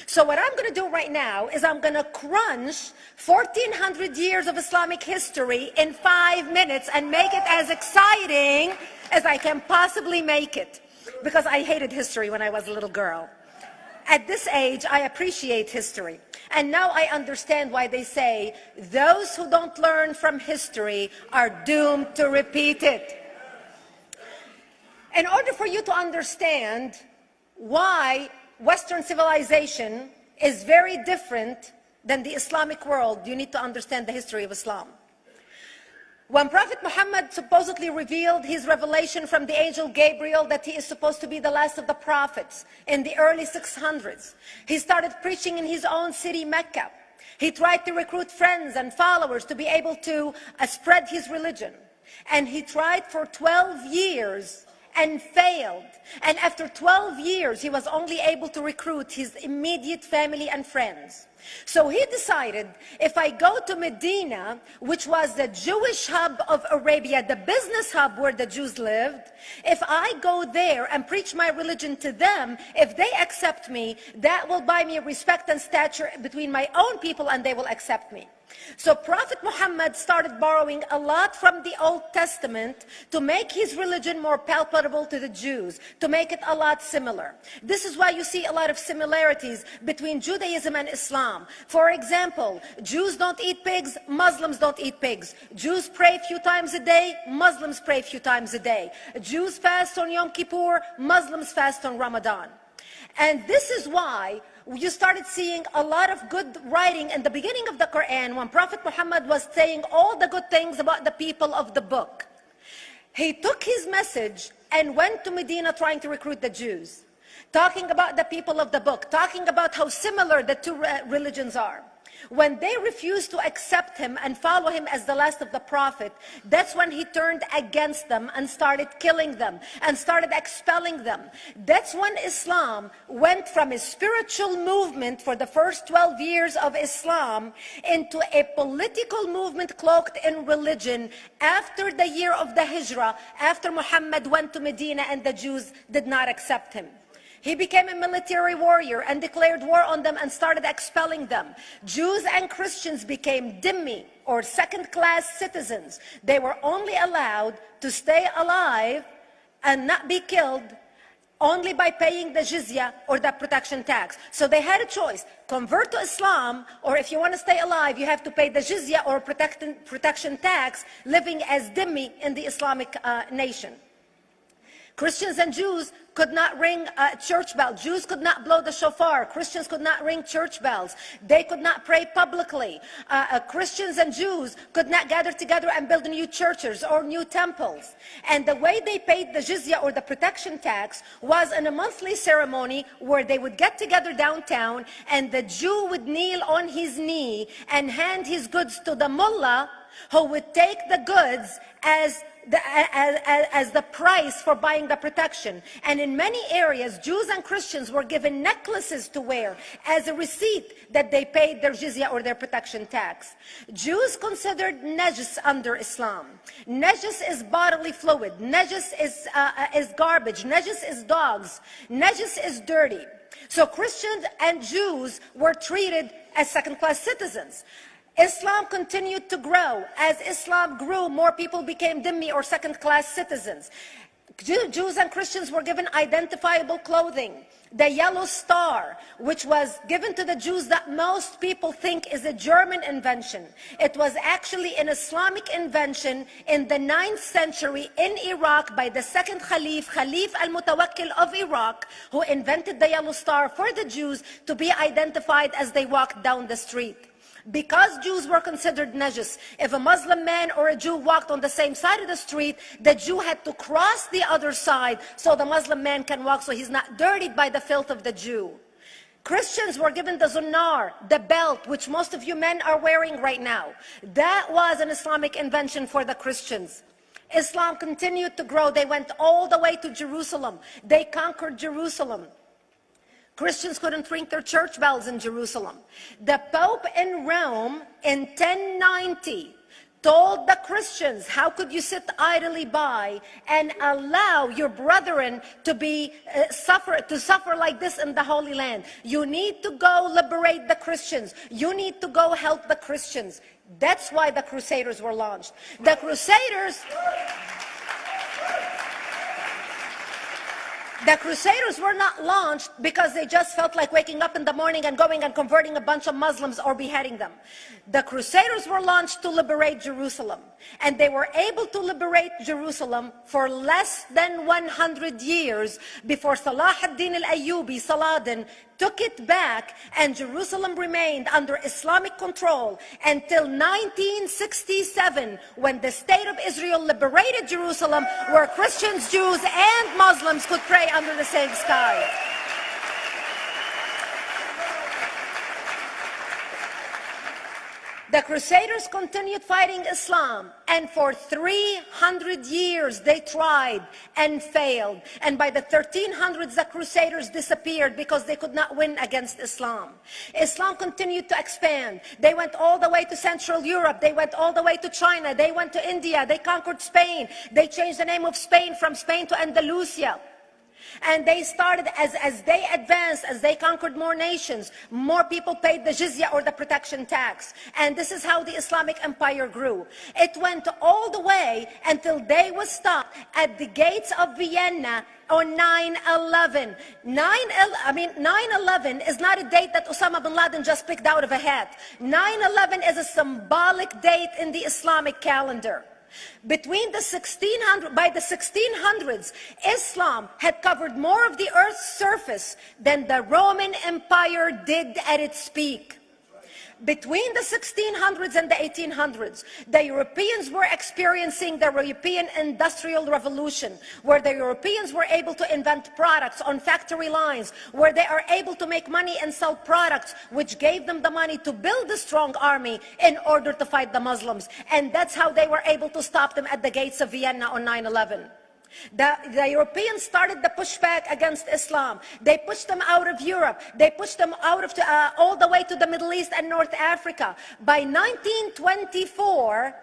So what I'm going to do right now is I'm going to crunch 1400 years of Islamic history in 5 minutes and make it as exciting as I can possibly make it. Because I hated history when I was a little girl. At this age, I appreciate history. And now I understand why they say those who don't learn from history are doomed to repeat it. In order for you to understand why Western civilization is very different than the Islamic world, you need to understand the history of Islam. When Prophet Muhammad supposedly revealed his revelation from the angel Gabriel that he is supposed to be the last of the prophets in the early 600s, he started preaching in his own city, Mecca. He tried to recruit friends and followers to be able to spread his religion. And he tried for 12 years and failed. And after 12 years, he was only able to recruit his immediate family and friends. So he decided, if I go to Medina, which was the Jewish hub of Arabia, the business hub where the Jews lived, if I go there and preach my religion to them, if they accept me, that will buy me respect and stature between my own people, and they will accept me. So Prophet Muhammad started borrowing a lot from the Old Testament to make his religion more palpable to the Jews, to make it a lot similar. This is why you see a lot of similarities between Judaism and Islam. For example, Jews don't eat pigs, Muslims don't eat pigs. Jews pray a few times a day, Muslims pray a few times a day. Jews fast on Yom Kippur, Muslims fast on Ramadan. And this is why you started seeing a lot of good writing in the beginning of the Quran when Prophet Muhammad was saying all the good things about the people of the book. He took his message and went to Medina trying to recruit the Jews, talking about the people of the book, talking about how similar the two religions are. When they refused to accept him and follow him as the last of the prophet, that's when he turned against them and started killing them and started expelling them. That's when Islam went from a spiritual movement for the first 12 years of Islam into a political movement cloaked in religion after the year of the Hijrah, after Muhammad went to Medina and the Jews did not accept him. He became a military warrior and declared war on them and started expelling them. Jews and Christians became dhimmi, or second-class citizens. They were only allowed to stay alive and not be killed only by paying the jizya, or the protection tax. So they had a choice: convert to Islam, or if you want to stay alive, you have to pay the jizya or protection tax, living as dhimmi in the Islamic nation. Christians and Jews could not ring church bells. Jews could not blow the shofar. Christians could not ring church bells. They could not pray publicly. Christians and Jews could not gather together and build new churches or new temples. And the way they paid the jizya, or the protection tax, was in a monthly ceremony where they would get together downtown and the Jew would kneel on his knee and hand his goods to the mullah, who would take the goods as the price for buying the protection. And in many areas, Jews and Christians were given necklaces to wear as a receipt that they paid their jizya, or their protection tax. Jews considered najis under Islam. Najis is bodily fluid. Najis is garbage. Najis is dogs. Najis is dirty. So Christians and Jews were treated as second-class citizens. Islam continued to grow. As Islam grew, more people became dhimmi, or second-class citizens. Jews and Christians were given identifiable clothing. The yellow star, which was given to the Jews, that most people think is a German invention. It was actually an Islamic invention in the 9th century in Iraq by the second Khalif al-Mutawakkil of Iraq, who invented the yellow star for the Jews to be identified as they walked down the street. Because Jews were considered najis, if a Muslim man or a Jew walked on the same side of the street, the Jew had to cross the other side so the Muslim man can walk, so he's not dirtied by the filth of the Jew. Christians were given the zunnar, the belt, which most of you men are wearing right now. That was an Islamic invention for the Christians. Islam continued to grow. They went all the way to Jerusalem. They conquered Jerusalem. Christians couldn't ring their church bells in Jerusalem. The Pope in Rome in 1090 told the Christians, how could you sit idly by and allow your brethren to suffer like this in the Holy Land? You need to go liberate the Christians. You need to go help the Christians. That's why the Crusaders were launched. The Crusaders were not launched because they just felt like waking up in the morning and going and converting a bunch of Muslims or beheading them. The Crusaders were launched to liberate Jerusalem. And they were able to liberate Jerusalem for less than 100 years before Salah ad-Din al-Ayyubi, Saladin, took it back, and Jerusalem remained under Islamic control until 1967, when the State of Israel liberated Jerusalem, where Christians, Jews, and Muslims could pray under the same sky. The Crusaders continued fighting Islam, and for 300 years they tried and failed. And by the 1300s, the Crusaders disappeared because they could not win against Islam. Islam continued to expand. They went all the way to Central Europe. They went all the way to China. They went to India. They conquered Spain. They changed the name of Spain from Spain to Andalusia. And they started, as they advanced, as they conquered more nations, more people paid the jizya, or the protection tax. And this is how the Islamic Empire grew. It went all the way until they was stopped at the gates of Vienna on 9/11. 9/11 is not a date that Osama bin Laden just picked out of a hat. 9/11 is a symbolic date in the Islamic calendar. By the 1600s, Islam had covered more of the earth's surface than the Roman Empire did at its peak. Between the 1600s and the 1800s, the Europeans were experiencing the European Industrial Revolution, where the Europeans were able to invent products on factory lines, where they are able to make money and sell products, which gave them the money to build a strong army in order to fight the Muslims. And that's how they were able to stop them at the gates of Vienna on 9/11. The Europeans started the pushback against Islam. They pushed them out of Europe. They pushed them out of all the way to the Middle East and North Africa. By 1924,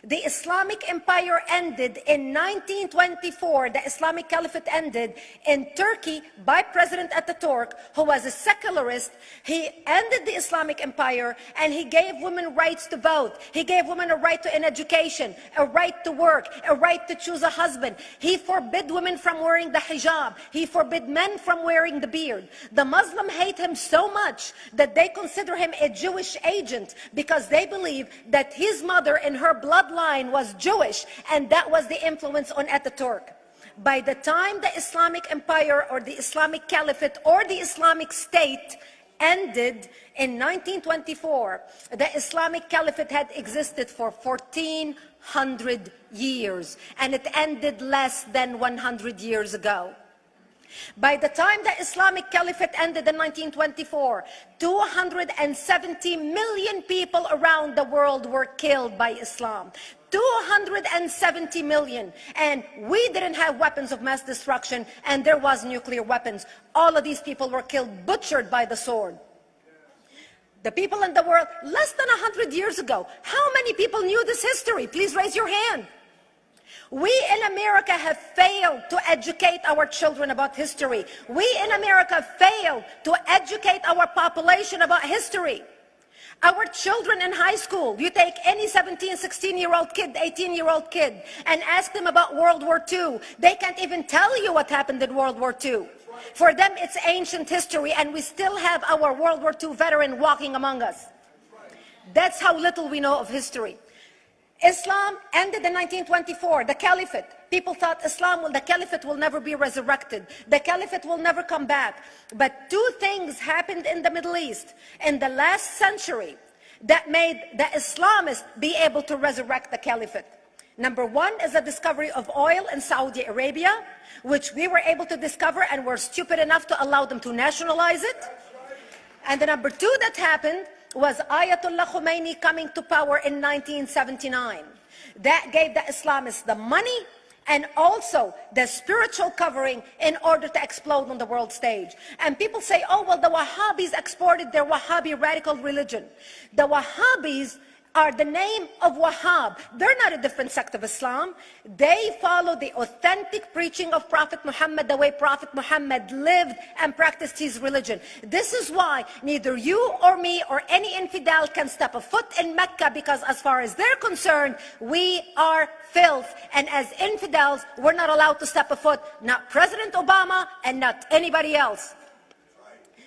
the Islamic Empire ended. In 1924, the Islamic Caliphate ended in Turkey by President Ataturk, who was a secularist. He ended the Islamic Empire, and he gave women rights to vote. He gave women a right to an education, a right to work, a right to choose a husband. He forbid women from wearing the hijab. He forbid men from wearing the beard. The Muslims hate him so much that they consider him a Jewish agent, because they believe that his mother in her bloodline was Jewish, and that was the influence on Ataturk. By the time the Islamic Empire, or the Islamic Caliphate, or the Islamic State ended in 1924, the Islamic Caliphate had existed for 1400 years, and it ended less than 100 years ago. By the time the Islamic Caliphate ended in 1924, 270 million people around the world were killed by Islam. 270 million. And we didn't have weapons of mass destruction, and there was nuclear weapons. All of these people were killed, butchered by the sword. The people in the world, less than 100 years ago, how many people knew this history? Please raise your hand. We in America have failed to educate our children about history. We in America failed to educate our population about history. Our children in high school, you take any 17, 16-year-old kid, 18-year-old kid, and ask them about World War II. They can't even tell you what happened in World War II. For them, it's ancient history, and we still have our World War II veteran walking among us. That's how little we know of history. Islam ended in 1924, the Caliphate. People thought the Caliphate will never be resurrected. The Caliphate will never come back. But two things happened in the Middle East in the last century that made the Islamists be able to resurrect the Caliphate. Number one is the discovery of oil in Saudi Arabia, which we were able to discover and were stupid enough to allow them to nationalize it. And the number two that happened was Ayatollah Khomeini coming to power in 1979. That gave the Islamists the money and also the spiritual covering in order to explode on the world stage. And people say, oh, well, the Wahhabis exported their Wahhabi radical religion. The Wahhabis are the name of Wahhab. They're not a different sect of Islam. They follow the authentic preaching of Prophet Muhammad, the way Prophet Muhammad lived and practiced his religion. This is why neither you or me or any infidel can step a foot in Mecca, because as far as they're concerned, we are filth. And as infidels, we're not allowed to step a foot, not President Obama and not anybody else.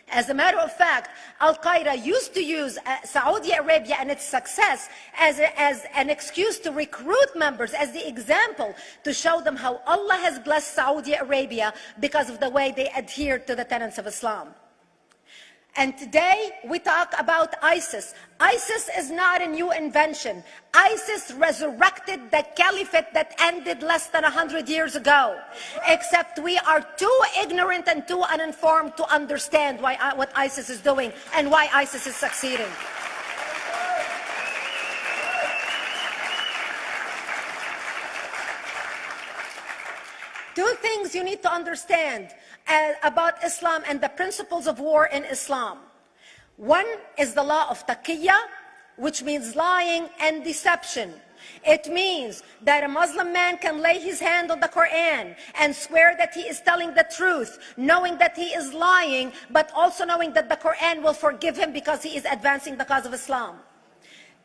As a matter of fact, Al-Qaeda used to use Saudi Arabia and its success as an excuse to recruit members, as the example to show them how Allah has blessed Saudi Arabia because of the way they adhere to the tenets of Islam. And today we talk about ISIS. ISIS is not a new invention. ISIS resurrected the caliphate that ended less than 100 years ago. Except we are too ignorant and too uninformed to understand what ISIS is doing and why ISIS is succeeding. Two things you need to understand about Islam and the principles of war in Islam. One is the law of taqiyya, which means lying and deception. It means that a Muslim man can lay his hand on the Quran and swear that he is telling the truth, knowing that he is lying, but also knowing that the Quran will forgive him because he is advancing the cause of Islam.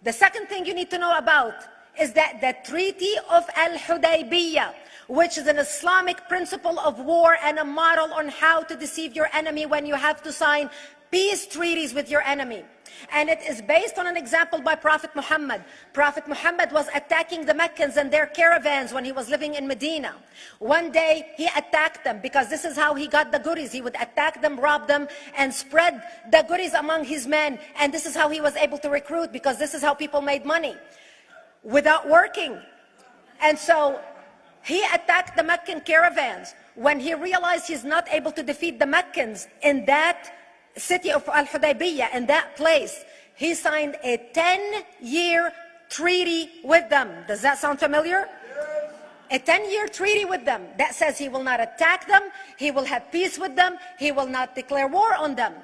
The second thing you need to know about is that the Treaty of Al-Hudaybiyah, which is an Islamic principle of war and a model on how to deceive your enemy when you have to sign peace treaties with your enemy. And it is based on an example by Prophet Muhammad. Prophet Muhammad was attacking the Meccans and their caravans when he was living in Medina. One day he attacked them because this is how he got the goodies. He would attack them, rob them, and spread the goodies among his men. And this is how he was able to recruit, because this is how people made money without working. And so he attacked the Meccan caravans. When he realized he's not able to defeat the Meccans in that city of Al-Hudaybiyah, in that place, he signed a 10-year treaty with them. Does that sound familiar? A 10-year treaty with them that says he will not attack them, he will have peace with them, he will not declare war on them.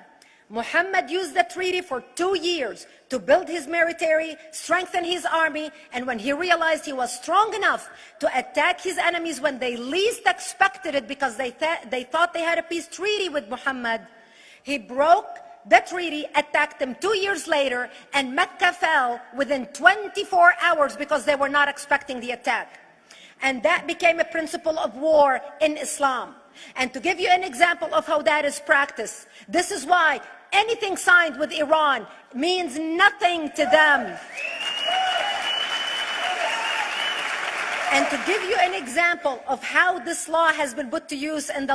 Muhammad used the treaty for 2 years to build his military, strengthen his army, and when he realized he was strong enough to attack his enemies when they least expected it, because they thought they had a peace treaty with Muhammad, he broke the treaty, attacked them 2 years later, and Mecca fell within 24 hours because they were not expecting the attack. And that became a principle of war in Islam. And to give you an example of how that is practiced, this is why anything signed with Iran means nothing to them. And to give you an example of how this law has been put to use in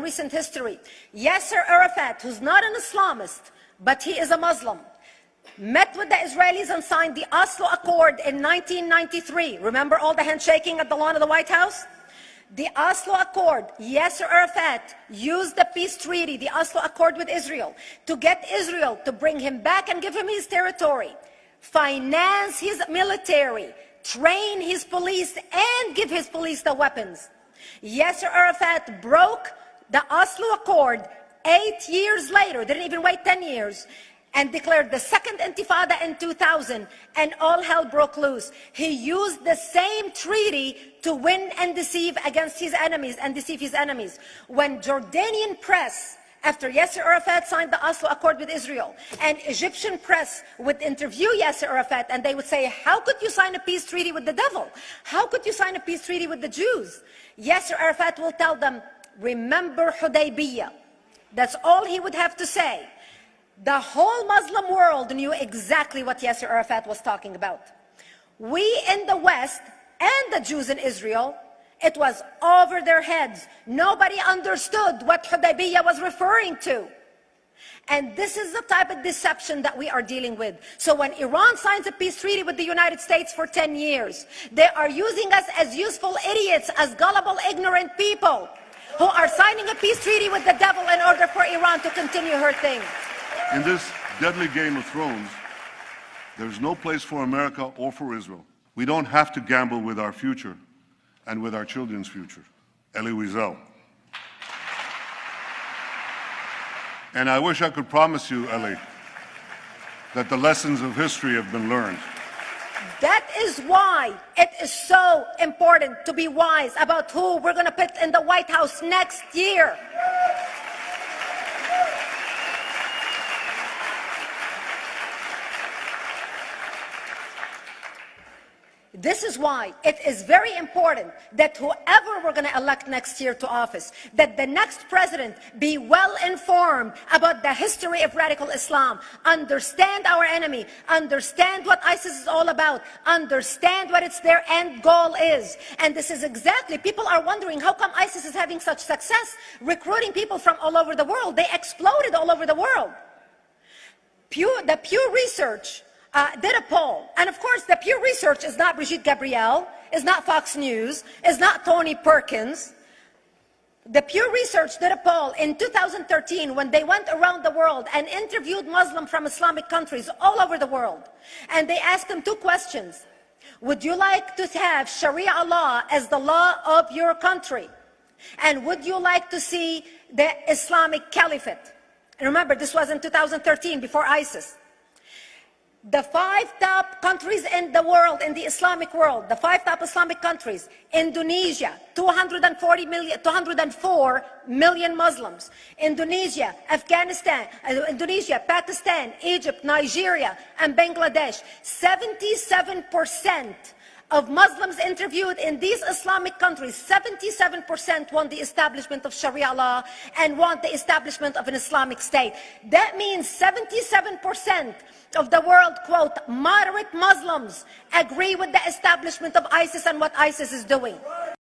recent history, Yasser Arafat, who's not an Islamist, but he is a Muslim, met with the Israelis and signed the Oslo Accord in 1993. Remember all the handshaking at the lawn of the White House? The Oslo Accord, Yasser Arafat used the peace treaty, the Oslo Accord with Israel, to get Israel to bring him back and give him his territory, finance his military, train his police, and give his police the weapons. Yasser Arafat broke the Oslo Accord 8 years later, didn't even wait 10 years, and declared the second Intifada in 2000, and all hell broke loose. He used the same treaty to win and deceive against his enemies and deceive his enemies. When Jordanian press, after Yasser Arafat signed the Oslo Accord with Israel, and Egyptian press would interview Yasser Arafat, and they would say, how could you sign a peace treaty with the devil? How could you sign a peace treaty with the Jews? Yasser Arafat will tell them, remember Hudaybiyah. That's all he would have to say. The whole Muslim world knew exactly what Yasser Arafat was talking about. We in the West and the Jews in Israel, it was over their heads. Nobody understood what Hudaybiyah was referring to. And this is the type of deception that we are dealing with. So when Iran signs a peace treaty with the United States for 10 years, they are using us as useful idiots, as gullible, ignorant people who are signing a peace treaty with the devil in order for Iran to continue her thing. In this deadly game of thrones, there's no place for America or for Israel. We don't have to gamble with our future and with our children's future. Elie Wiesel. And I wish I could promise you, Elie, that the lessons of history have been learned. That is why it is so important to be wise about who we're going to put in the White House next year. This is why it is very important that whoever we're going to elect next year to office, that the next president be well informed about the history of radical Islam, understand our enemy, understand what ISIS is all about, understand what their end goal is. And this is exactly, people are wondering how come ISIS is having such success recruiting people from all over the world. They exploded all over the world. The Pew Research did a poll, and of course the Pew Research is not Brigitte Gabriel, is not Fox News, is not Tony Perkins. The Pew Research did a poll in 2013 when they went around the world and interviewed Muslims from Islamic countries all over the world. And they asked them two questions. Would you like to have Sharia law as the law of your country? And would you like to see the Islamic Caliphate? And remember, this was in 2013, before ISIS. The 5 top countries in the world, in the Islamic world, the 5 top Islamic countries: Indonesia, 204 million Muslims; Indonesia, Pakistan, Egypt, Nigeria, and Bangladesh. 77% of Muslims interviewed in these Islamic countries, 77% want the establishment of Sharia law and want the establishment of an Islamic state. That means 77% of the world, quote, moderate Muslims agree with the establishment of ISIS and what ISIS is doing.